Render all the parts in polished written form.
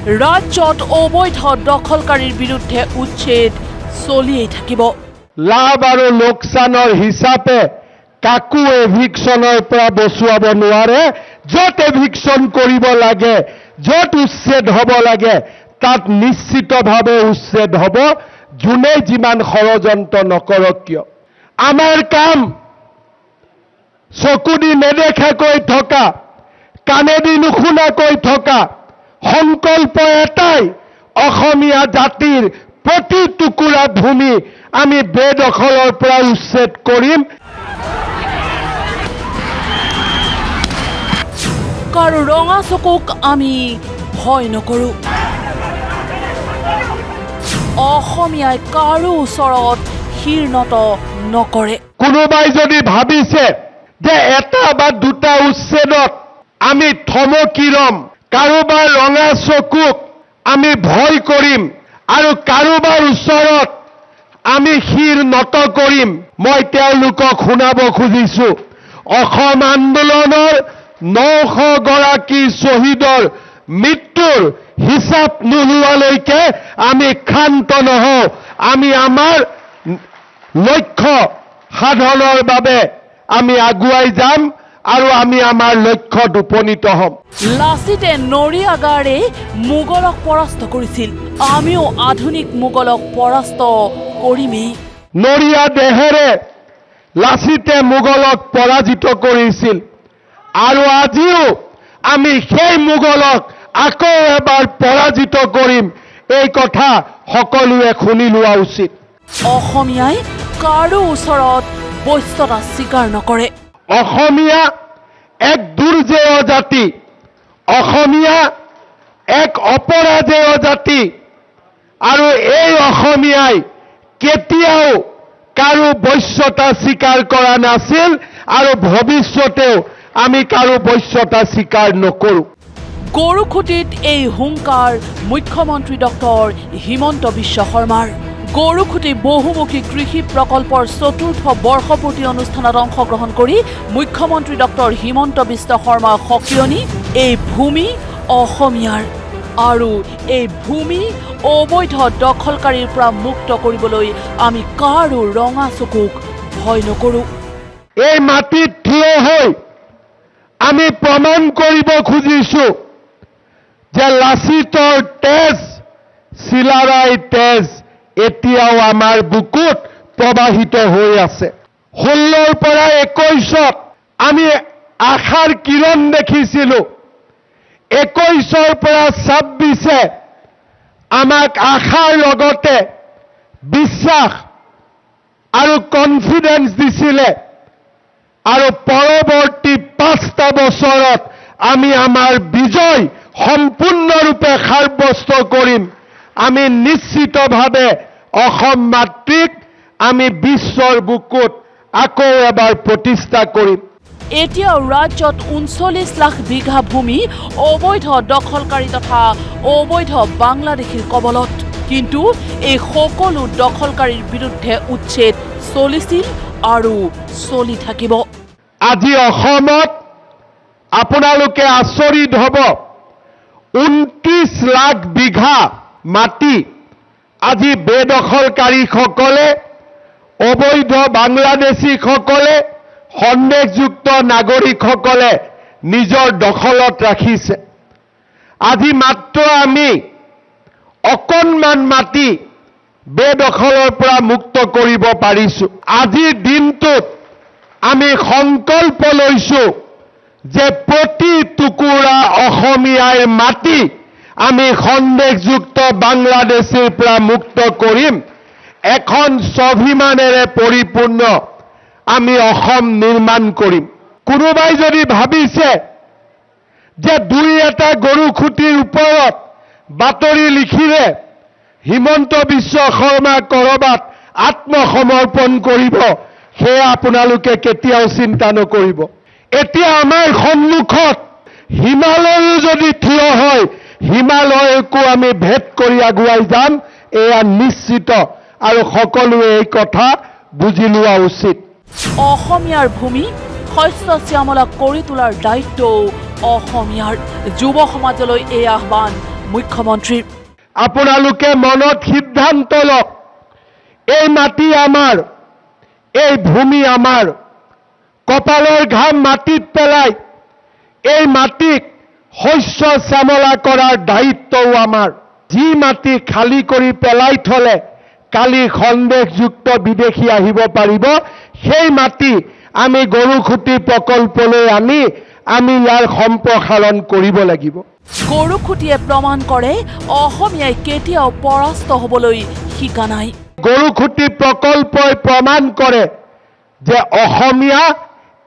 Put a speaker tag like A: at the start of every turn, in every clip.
A: ৰাজ্যত অবৈধ দখলকাৰীৰ বিৰুদ্ধে উচ্ছেদ চলিয়েই থাকিব।
B: লাভ আৰু লোকচানৰ হিচাপে কাকো এভিকশ্যনৰ পৰা বচুৱাব নোৱাৰে। য'ত এভিকশ্যন কৰিব লাগে, য'ত উচ্ছেদ হ'ব লাগে, তাত নিশ্চিতভাৱে উচ্ছেদ হ'ব, যোনে যিমান ষড়যন্ত্ৰ নকৰক কিয়। আমাৰ কাম চকু দি নেদেখাকৈ থকা, কাণেদি নুশুনাকৈ থকা, সংকল্প এটাই, অসমীয়া জাতিৰ প্ৰতি টুকুৰা ভূমি আমি বেদখলৰ পৰা উচ্ছেদ কৰিম।
A: কাৰো ৰঙা চকুক আমি ভয় নকৰোঁ। অসমীয়াই কাৰো ওচৰত শিৰ নত নকৰে।
B: কোনোবাই যদি ভাবিছে যে এটা বা দুটা উচ্ছেদত আমি থমকি ৰম, কাৰোবাৰ ৰঙা চকুক আমি ভয় কৰিম আৰু কাৰোবাৰ ওচৰত আমি শিৰ নত কৰিম, মই তেওঁলোকক শুনাব খুজিছো, অসম আন্দোলনৰ 900 গৰাকী শ্বহীদৰ মৃত্যুৰ হিচাপ নোলোৱালৈকে আমি ক্ষান্ত নহওঁ। আমি আমাৰ লক্ষ্য সাধনৰ বাবে আমি আগুৱাই যাম আৰু আমি আমাৰ লক্ষ্যত উপনীত হ'ম।
A: লাচিতে নৰিয়াগাৰে মোগলক পৰাস্ত কৰিছিল, আমিও আধুনিক মোগলক পৰাস্ত কৰিমেই।
B: নৰিয়া দেহেৰে লাচিতে মোগলক পৰাজিত কৰিছিল আৰু আজিও আমি সেই মোগলক আকৌ এবাৰ পৰাজিত কৰিম, এই কথা সকলোৱে শুনি লোৱা উচিত।
A: অসমীয়াই কাৰো ওচৰত বশ্যতা স্বীকাৰ নকৰে।
B: অসমীয়া এক দুৰ্জেয় জাতি, অসমীয়া এক অপৰাজেয় জাতি আৰু এই অসমীয়াই কেতিয়াও কাৰো বশ্যতা স্বীকাৰ কৰা নাছিল আৰু ভৱিষ্যতেও আমি কাৰো বশ্যতা স্বীকাৰ নকৰোঁ।
A: গৰুখুটিত এই হুংকাৰ মুখ্যমন্ত্ৰী ডক্টৰ হিমন্ত বিশ্ব শৰ্মাৰ। গৰুখুটি বহুমুখী কৃষি প্ৰকল্পৰ ৪ৰ্থ বৰ্ষপূৰ্তি অনুষ্ঠানত অংশগ্ৰহণ কৰি মুখ্যমন্ত্ৰী ডক্টৰ হিমন্ত বিশ্ব শৰ্মাৰ সকিয়নি, এই ভূমি অসমীয়াৰ আৰু এই ভূমি অবৈধ দখলকাৰীৰ পৰা মুক্ত কৰিবলৈ আমি কাৰো ৰঙা চকুক ভয় নকৰোঁ।
B: এই মাটিত থিয় হৈ আমি প্ৰমাণ কৰিব খুজিছো যে লাচিতৰ তেজ, চিলাৰায় তেজ এতিয়াও আমাৰ বুকুত প্ৰবাহিত হৈ আছে। 16ৰ পৰা 21ত আমি আশাৰ কিৰণ দেখিছিলো, 21ৰ পৰা 26এ আমাক আশাৰ লগতে বিশ্বাস আৰু কনফিডেন্স দিছিলে আৰু পৰৱৰ্তী 5টা বছৰত আমি আমাৰ বিজয় সম্পূৰ্ণৰূপে সাব্যস্ত কৰিম। আমি নিশ্চিতভাৱে অসম মাতৃক আমি বিশ্বৰ বুকুত আকৌ এবাৰ প্ৰতিষ্ঠা কৰিম।
A: এতিয়াও ৰাজ্যত 39 লাখ বিঘা ভূমি অবৈধ দখলকাৰী তথা অবৈধ বাংলাদেশীৰ কবলত, কিন্তু এই সকলো দখলকাৰীৰ বিৰুদ্ধে উচ্ছেদ চলিছিল আৰু চলি থাকিব।
B: আজি অসমত আপোনালোকে আচৰিত হ'ব, 29 লাখ বিঘা মাটি আজি বেদখলকাৰীসকলে, অবৈধ বাংলাদেশীসকলে, সন্দেহযুক্ত নাগৰিকসকলে নিজৰ দখলত ৰাখিছে। আজি মাত্ৰ আমি অকণমান মাটি বেদখলৰ পৰা মুক্ত কৰিব পাৰিছোঁ। আজিৰ দিনটোত আমি সংকল্প লৈছো যে প্ৰতি টুকুৰা অসমীয়াৰ মাটি আমি সন্দেহযুক্ত বাংলাদেশীৰ পৰা মুক্ত কৰিম। এখন স্বাভিমানেৰে পৰিপূৰ্ণ আমি অসম নিৰ্মাণ কৰিম। কোনোবাই যদি ভাবিছে যে দুই এটা গৰুখুটিৰ ওপৰত বাতৰি লিখিলে হিমন্ত বিশ্ব শৰ্মা কৰবাত আত্মসমৰ্পণ কৰিব, সেয়া আপোনালোকে কেতিয়াও চিন্তা নকৰিব। এতিয়া আমাৰ সন্মুখত হিমালয়ো যদি থিয় হয়, হিমালয়কো আমি ভেদ কৰি আগুৱাই যাম, এয়া নিশ্চিত আৰু সকলোৱে এই কথা বুজি লোৱা উচিত।
A: অসমীয়াৰ ভূমি শস্য শ্যামলা কৰি তোলাৰ দায়িত্ব অসমীয়াৰ। যুৱ সমাজলৈ এই আহ্বান মুখ্যমন্ত্ৰীৰ।
B: আপোনালোকে মনত সিদ্ধান্ত লওক, এই মাটি আমাৰ, এই ভূমি আমাৰ, কপালৰ ঘাম মাটিত পেলাই এই মাটিক শস্য শ্যামলা কৰাৰ দায়িত্বও আমাৰ। যি মাটি খালী কৰি পেলাই থলে কালি সন্দেহযুক্ত বিদেশী আহিব পাৰিব, সেই মাটি আমি গৰুখুটি প্ৰকল্পলৈ আনি আমি ইয়াৰ সম্প্ৰসাৰণ কৰিব লাগিব।
A: গৰুখুটিয়ে প্ৰমাণ কৰে অসমীয়াই কেতিয়াও পৰাস্ত হ'বলৈ শিকা নাই।
B: গৰুখুটি প্ৰকল্পই প্ৰমাণ কৰে যে অসমীয়া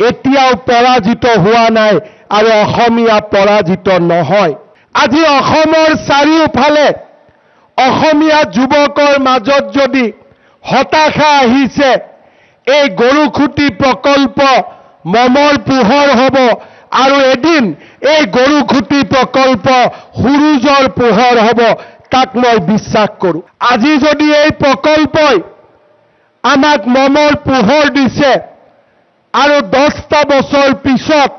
B: এতিয়াও পৰাজিত হোৱা নাই আৰু অসমীয়া পৰাজিত নহয়। আজি অসমৰ চাৰিওফালে অসমীয়া যুৱকৰ মাজত যদি হতাশা আহিছে, এই গৰুখুটি প্ৰকল্প মমৰ পোহৰ হ'ব আৰু এদিন এই গৰুখুটি প্ৰকল্প সূৰুজৰ পোহৰ হ'ব, তাক মই বিশ্বাস কৰোঁ। আজি যদি এই প্ৰকল্পই আমাক মমৰ পোহৰ দিছে আৰু 10টা বছৰ পিছত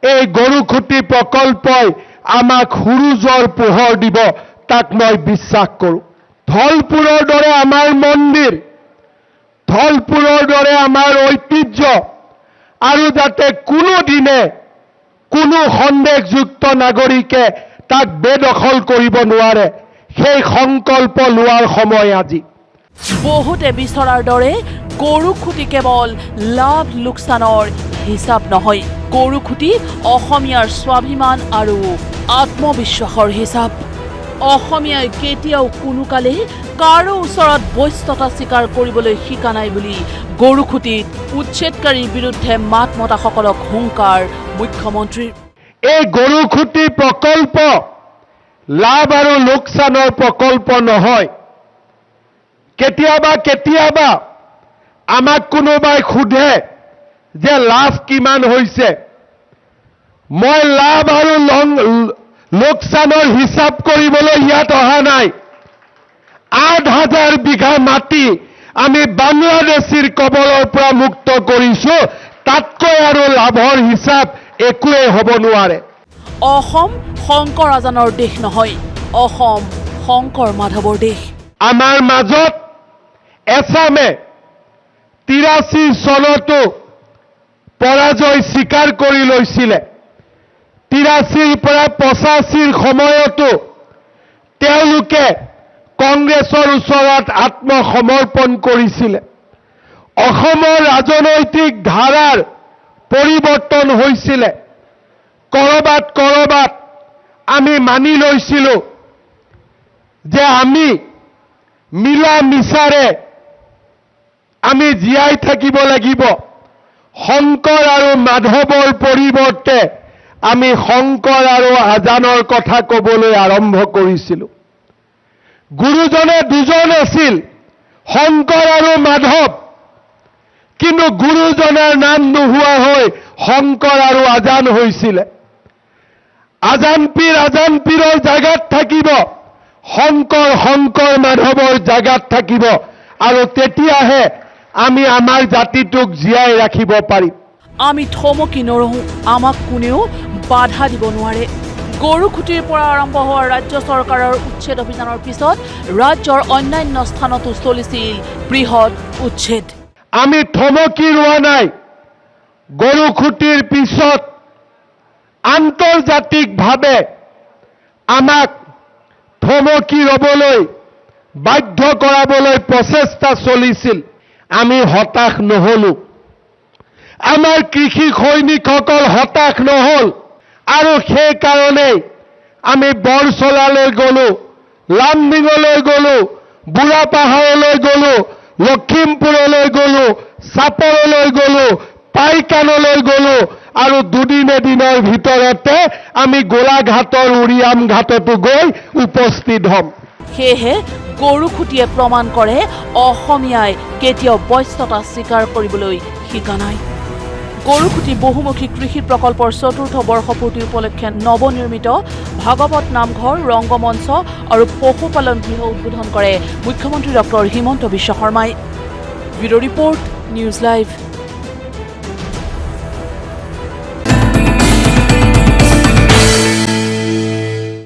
B: এই গৰুখুটি প্ৰকল্পই আমাক সূৰুজৰ পোহৰ দিব, তাক মই বিশ্বাস কৰোঁ। ধলপুৰৰ দৰে আমাৰ মন্দিৰ, ধলপুৰৰ দৰে আমাৰ ঐতিহ্য আৰু যাতে কোনোদিনে কোনো সন্দেহযুক্ত নাগৰিকে তাক বেদখল কৰিব নোৱাৰে, সেই সংকল্প লোৱাৰ সময় আজি।
A: বহুতে বিচৰাৰ দৰে গৰুখুটি কেৱল লাভ লোকচানৰ হিচাপ নহয়, গৰুখুটি অসমীয়াৰ স্বাভিমান আৰু আত্মবিশ্বাসৰ হিচাপ। অসমীয়াই কেতিয়াও কোনো কালে কাৰো ওচৰত বৈশ্যতা স্বীকাৰ কৰিবলৈ শিকা নাই বুলি গৰুখুটিত উচ্ছেদকাৰীৰ বিৰুদ্ধে মাত মতাসকলক হুংকাৰ মুখ্যমন্ত্ৰীৰ।
B: এই গৰুখুটি প্ৰকল্প লাভ আৰু লোকচানৰ প্ৰকল্প নহয়। কেতিয়াবা আমাক কোনোবাই সোধে যে লাভ কিমান হৈছে। মই লাভ আৰু লোকচানৰ হিচাপ কৰিবলৈ ইয়াত অহা নাই। 8,000 বিঘা মাটি আমি বাংলাদেশীৰ কবলৰ পৰা মুক্ত কৰিছো, তাতকৈ আৰু লাভৰ হিচাপ একোৱেই হ'ব নোৱাৰে।
A: অসম শংকৰ আজানৰ দেশ নহয়, অসম শংকৰ মাধৱৰ দেশ।
B: আমাৰ মাজত এছামে 83 চনতো পৰাজয় স্বীকাৰ কৰি লৈছিলে। 83ৰ পৰা 85ৰ সময়তো তেওঁলোকে কংগ্ৰেছৰ ওচৰত আত্মসমৰ্পণ কৰিছিলে। অসমৰ ৰাজনৈতিক ধাৰাৰ পৰিৱৰ্তন হৈছিলে। কৰবাত আমি মানি লৈছিলোঁ যে আমি মিলা মিছাৰে আমি জীয়াই থাকিব লাগিব। শংকৰ আৰু মাধৱৰ পৰিৱৰ্তে আমি শংকৰ আৰু আজানৰ কথা ক'বলৈ আৰম্ভ কৰিছিলোঁ। গুৰুজনে দুজন আছিল, শংকৰ আৰু মাধৱ, কিন্তু গুৰুজনাৰ নাম নোহোৱা হৈ শংকৰ আৰু আজান হৈছিলে। আজান পীৰৰ জাগাত থাকিব, শংকৰ মাধৱৰ জাগাত থাকিব, আৰু তেতিয়াহে আমি আমাৰ জাতিটোক জীয়াই ৰাখিব পাৰিম।
A: আমি থমকি নৰহো, আমাক কোনেও বাধা দিব নোৱাৰে। গৰুখুটিৰ পৰা আৰম্ভ হোৱা ৰাজ্য চৰকাৰৰ উচ্ছেদ অভিযানৰ পিছত ৰাজ্যৰ অন্যান্য স্থানতো চলিছিল বৃহৎ উচ্ছেদ।
B: আমি থমকি ৰোৱা নাই। গৰুখুটিৰ পিছত আন্তৰ্জাতিকভাৱে আমাক থমকি ৰবলৈ বাধ্য কৰাবলৈ প্ৰচেষ্টা চলিছিল। আমি হতাশ নহলো। আমাৰ কৃষি সৈনিকসকল হতাশ নহল, আৰু সেইকাৰণেই আমি বৰচলালৈ গলো, লামডিঙলৈ গলো, বুঢ়াপাহাৰলৈ গলো, লখিমপুৰলৈ গলো, চাপৰলৈ গলো, পাইকানলৈ গলো, আৰু এদিনৰ ভিতৰতে আমি গোলাঘাটৰ উৰিয়াম ঘাটতো গৈ উপস্থিত হ'ম।
A: সেয়েহে গৰুখুটিয়ে প্ৰমাণ কৰে অসমীয়াই কেতিয়াও বৈশ্যতা স্বীকাৰ কৰিবলৈ শিকা নাই। গৰুখুটি বহুমুখী কৃষি প্ৰকল্পৰ ৪ৰ্থ বৰ্ষপূৰ্তি উপলক্ষে নৱনিৰ্মিত ভাগৱত নামঘৰ, ৰংগমঞ্চ আৰু পশুপালন গৃহ উদ্বোধন কৰে মুখ্যমন্ত্ৰী ডক্টৰ হিমন্ত বিশ্ব শৰ্মাই। Bureau' report, news live.